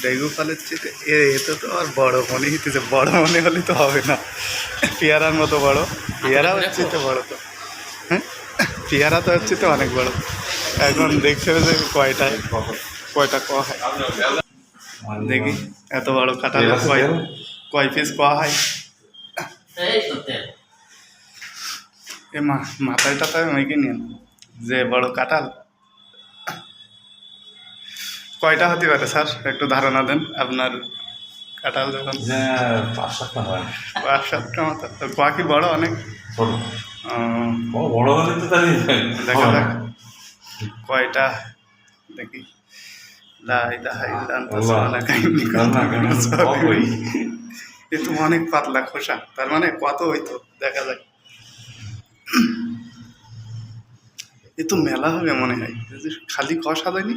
Dengue ফলের চেয়ে এতে তো আর বড় মনে হইতেছে, বড় মনে হলে তো হবে না। পেয়ারার মতো বড়, পেয়ারা হচ্ছে তো বড় তো, হ্যাঁ পেয়ারা তো হচ্ছে তো অনেক বড়। এখন দেখছে যে কয়টায় কয়টা ক হয়, দেখি এত বড় কাঁঠাল কয় পিস ক হয়। এ মাথায় টাথায় মেখে নিন যে বড় কাঁঠাল কয়টা হতে পারে স্যার, একটু ধারণা দেন আপনার। কাঁঠাল যখন 5-7টা হয়, 5-7টা মতো, তো কোয়া কি বড় অনেক? ছোট বড় হলে তো তাহলে দেখা যাক কয়টা, দেখি। এ তো অনেক পাতলা খোসা, তার মানে কত হইতো দেখা যায়। এ তো মেলা হবে মনে হয়, খালি কষা দেয়নি।